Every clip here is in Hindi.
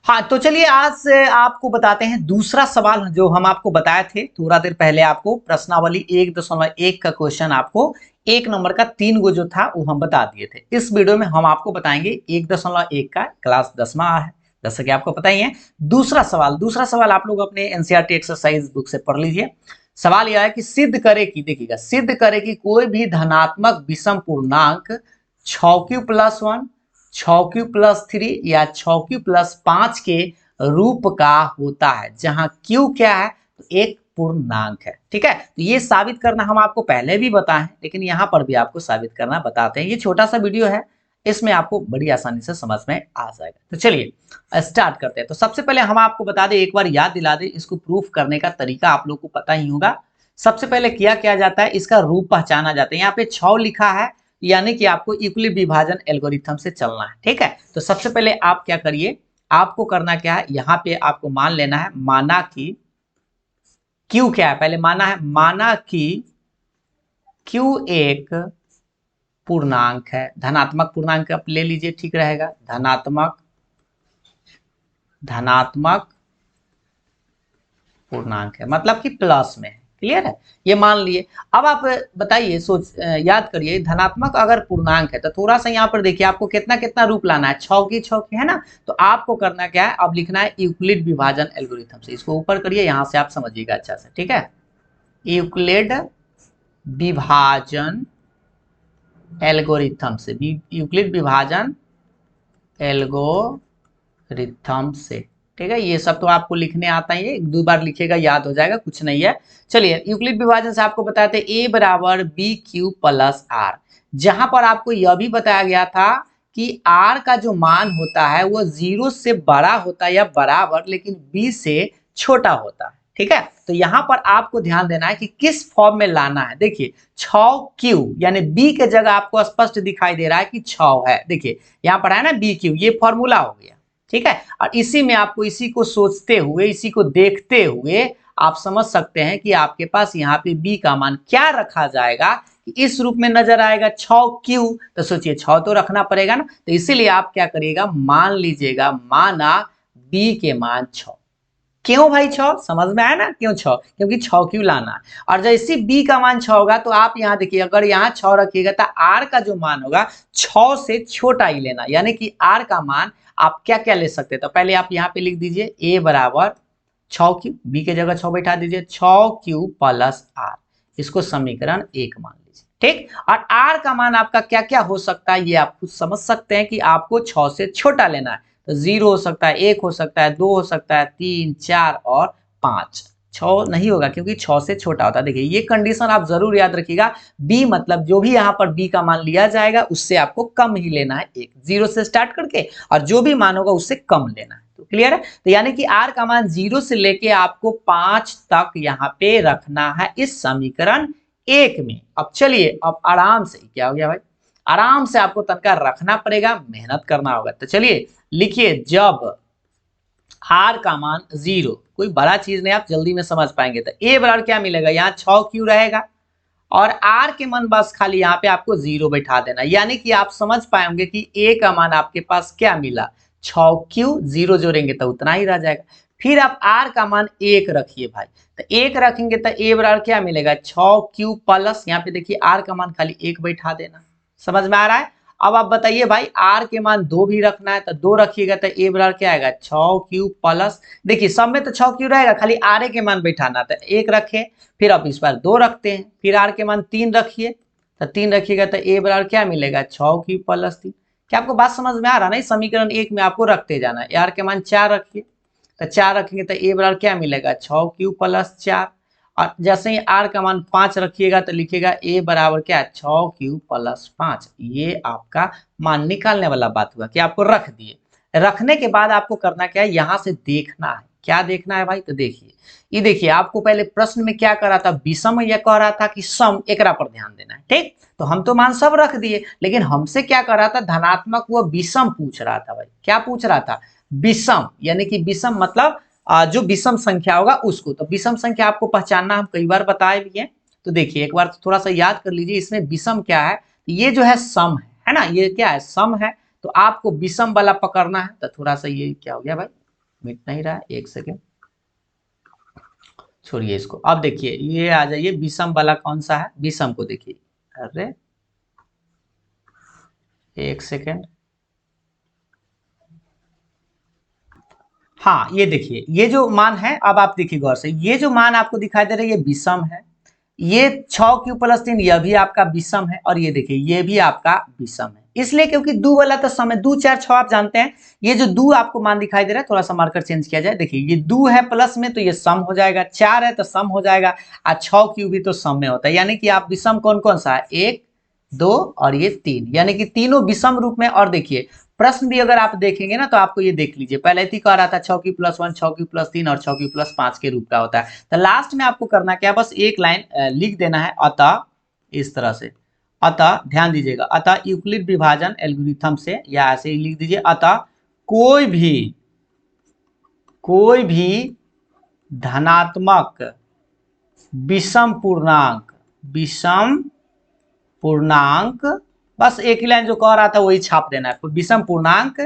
हाँ तो चलिए आज से आपको बताते हैं दूसरा सवाल जो हम आपको बताए थे थोड़ा देर पहले। आपको प्रश्नावली 1.1 का क्वेश्चन आपको 1 नंबर का 3 गो जो था वो हम बता दिए थे। इस वीडियो में हम आपको बताएंगे 1.1 का क्लास 10वां है, जैसा कि आपको पता ही है। दूसरा सवाल आप लोग अपने एनसीईआरटी एक्सरसाइज बुक से पढ़ लीजिए। सवाल यह है कि सिद्ध करे कि, देखिएगा, सिद्ध करे कि कोई भी धनात्मक विषम पूर्णांक 6q+1, 6q+3 या 6q+5 के रूप का होता है, जहां q क्या है तो एक पूर्णांक है। ठीक है, तो ये साबित करना हम आपको पहले भी बताए हैं, लेकिन यहां पर भी आपको साबित करना बताते हैं। ये छोटा सा वीडियो है, इसमें आपको बड़ी आसानी से समझ में आ जाएगा। तो चलिए स्टार्ट करते हैं। तो सबसे पहले हम आपको बता दें, एक बार याद दिला दें, इसको प्रूफ करने का तरीका आप लोग को पता ही होगा। सबसे पहले क्या जाता है, इसका रूप पहचाना जाता है। यहाँ पे 6 लिखा है, यानी कि आपको यूक्लिड विभाजन एल्गोरिथम से चलना है। ठीक है, तो सबसे पहले आप क्या करिए, आपको करना क्या है, यहाँ पे आपको मान लेना है, माना कि Q क्या है, पहले माना कि Q एक पूर्णांक है, धनात्मक पूर्णांक आप ले लीजिए, ठीक रहेगा। धनात्मक पूर्णांक है, मतलब कि प्लस में है। क्लियर है, ये मान लिए। अब आप बताइए, याद करिए, धनात्मक अगर पूर्णांक है तो थोड़ा सा यहाँ पर देखिए, आपको कितना कितना रूप लाना है, 6 की है ना। तो आपको करना क्या है, अब लिखना है यूक्लिड विभाजन एल्गोरिथम से। इसको ऊपर करिए, यहां से आप समझिएगा अच्छा से। ठीक है, यूक्लिड विभाजन एल्गोरिथम से, यूक्लिड विभाजन एल्गोरिथम से। ठीक है, ये सब तो आपको लिखने आता ही है, एक दो बार लिखेगा याद हो जाएगा, कुछ नहीं है। चलिए, यूक्लिड विभाजन से आपको बताते हैं a बराबर BQ+R, जहां पर आपको यह भी बताया गया था कि R का जो मान होता है वो 0 से बड़ा होता है या बराबर, लेकिन B से छोटा होता है। ठीक है, तो यहां पर आपको ध्यान देना है कि किस फॉर्म में लाना है। देखिए 6Q यानी B के जगह आपको स्पष्ट दिखाई दे रहा है कि 6 है। देखिए यहाँ पर है ना BQ, ये फॉर्मूला हो गया। ठीक है, और इसी में आपको, इसी को सोचते हुए, इसी को देखते हुए आप समझ सकते हैं कि आपके पास यहाँ पे B का मान क्या रखा जाएगा कि इस रूप में नजर आएगा 6Q। तो सोचिए 6 तो रखना पड़ेगा ना, तो इसीलिए आप क्या करिएगा, मान लीजिएगा, माना B के मान 6। क्यों भाई 6, समझ में आया ना क्यों 6, क्योंकि 6Q लाना है। और जैसे B का मान 6 होगा तो आप यहाँ देखिए, अगर यहाँ 6 रखिएगा तो R का जो मान होगा 6 से छोटा ही लेना, यानी कि R का मान आप क्या क्या ले सकते हैं। तो पहले आप यहाँ पे लिख दीजिए A बराबर 6Q, B के जगह 6 बैठा दीजिए, 6Q+R, इसको समीकरण 1 मान लीजिए। ठीक, और R का मान आपका क्या क्या हो सकता है, ये आप खुद समझ सकते हैं कि आपको 6 से छोटा लेना है। तो 0 हो सकता है, 1 हो सकता है, 2 हो सकता है, 3, 4 और 5। 6 नहीं होगा क्योंकि 6 से छोटा होता है। देखिए ये कंडीशन आप जरूर याद रखिएगा। B मतलब जो भी यहाँ पर B का मान लिया जाएगा उससे आपको कम ही लेना है, 1, 0 से स्टार्ट करके, और जो भी मान होगा उससे कम लेना है। तो क्लियर है, तो यानी कि R का मान 0 से लेके आपको 5 तक यहाँ पे रखना है इस समीकरण 1 में। अब चलिए, अब आराम से, क्या हो गया भाई, आराम से आपको तनका रखना पड़ेगा, मेहनत करना होगा। तो चलिए लिखिए, जब R का मान 0, कोई बड़ा चीज नहीं, आप जल्दी में समझ पाएंगे। तो A बराबर क्या मिलेगा, यहाँ 6Q रहेगा, और R के मान बस खाली यहाँ पे आपको 0 बैठा देना, यानी कि आप समझ पाएंगे कि A का मान आपके पास क्या मिला, 6Q, 0 जोड़ेंगे तो उतना ही रह जाएगा। फिर आप R का मान 1 रखिए भाई, तो 1 रखेंगे तो A बराबर क्या मिलेगा, 6Q प्लस, यहाँ पे देखिए R का मान खाली 1 बैठा देना। समझ में आ रहा है। अब आप बताइए भाई, R के मान 2 भी रखना है तो 2 रखिएगा तो A बराबर क्या आएगा, 6Q प्लस, देखिए सब में तो 6Q रहेगा, खाली R के मान बैठाना, तो 1 रखे, फिर आप इस बार 2 रखते हैं, फिर R के मान 3 रखिए, तो 3 रखिएगा तो A बराबर क्या मिलेगा, 6Q प्लस 3। क्या आपको बात समझ में आ रहा है ना, समीकरण 1 में आपको रखते जाना है। R के मान 4 रखिए, तो 4 रखेंगे तो A बराबर क्या मिलेगा, 6Q प्लस 4, और जैसे ही R का मान 5 रखिएगा तो लिखिएगा A बराबर क्या है, 6Q प्लस 5। ये आपका मान निकालने वाला बात हुआ कि आपको रख दिए। रखने के बाद आपको करना क्या है, यहां से देखना है, क्या देखना है भाई, तो देखिए, ये देखिए आपको पहले प्रश्न में क्या करा था, विषम, यह कह रहा था कि सम, एकरा पर ध्यान देना है। ठीक, तो हम तो मान सब रख दिए, लेकिन हमसे क्या कर रहा था, धनात्मक व विषम पूछ रहा था भाई। क्या पूछ रहा था, विषम, यानी कि विषम मतलब जो विषम संख्या होगा उसको। तो विषम संख्या आपको पहचानना हम कई बार बताए भी हैं। तो देखिए एक बार थोड़ा सा याद कर लीजिए, इसमें विषम क्या है, ये जो है सम है ना, ये क्या है, सम है। तो आपको विषम वाला पकड़ना है, तो थोड़ा सा ये क्या हो गया भाई, मिट नहीं रहा है, एक सेकेंड, छोड़िए इसको। अब देखिए ये आ जाइए, विषम वाला कौन सा है, विषम को देखिए, अरे एक सेकेंड, हाँ ये देखिए, ये जो मान है, अब आप देखिए गौर से, ये जो मान आपको दिखाई दे रहा है ये विषम है, ये 6 क्यू + 3 यह भी आपका विषम है, और ये देखिए ये भी आपका विषम है। इसलिए क्योंकि दो वाला तो सम है, 2 4 6 आप जानते हैं, ये जो दो आपको मान दिखाई दे रहा है, थोड़ा सा मार्कर चेंज किया जाए, देखिए ये दो है प्लस में तो ये सम हो जाएगा, 4 है तो सम हो जाएगा, और 6 भी तो सम में होता है, यानी कि आप विषम कौन कौन सा है, 1 2 और ये 3, यानी कि तीनों विषम रूप में। और देखिए प्रश्न भी अगर आप देखेंगे ना तो आपको ये देख लीजिए, पहले ही कह रहा था 6 q + 1 6 q + 3 और 6 q + 5 के रूप का होता है। तो लास्ट में आपको करना क्या, बस एक लाइन लिख देना है, अतः इस तरह से, अतः ध्यान दीजिएगा, अतः यूक्लिड विभाजन एल्गोरिथम से, या ऐसे ही लिख दीजिए, अतः कोई भी धनात्मक विषम पूर्णांक, बस एक ही लाइन जो कह रहा था वही छाप देना है, विषम पूर्णांक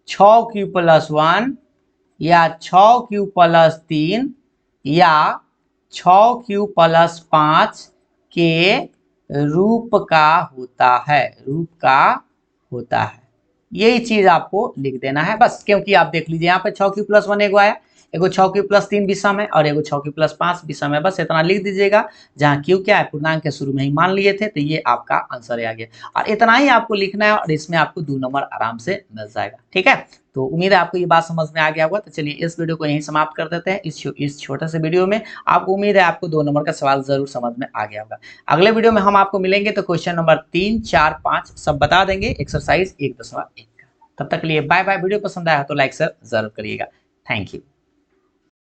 6q + 1 या 6q + 3 या 6q + 5 के रूप का होता है, यही चीज आपको लिख देना है बस। क्योंकि आप देख लीजिए यहाँ पे 6q + 1 एगो आया, एगो 6q + 3 विषम है, और एगो 6q + 5 विषम है, बस इतना लिख दीजिएगा। जहाँ क्यू क्या है, पूर्णांक के शुरू में ही मान लिए थे, तो ये आपका आंसर आ गया, और इतना ही आपको लिखना है, और इसमें आपको 2 नंबर आराम से मिल जाएगा। ठीक है, तो उम्मीद है आपको ये बात समझ में आ गया होगा। तो चलिए इस वीडियो को यहीं समाप्त कर देते हैं। इस छोटे से वीडियो में आपको उम्मीद है आपको 2 नंबर का सवाल जरूर समझ में आ गया होगा। अगले वीडियो में हम आपको मिलेंगे तो क्वेश्चन नंबर 3 4 5 सब बता देंगे, एक्सरसाइज 1.1 का। तब तक के लिए बाय बाय। वीडियो पसंद आया तो लाइक शेयर जरूर करिएगा। Thank you.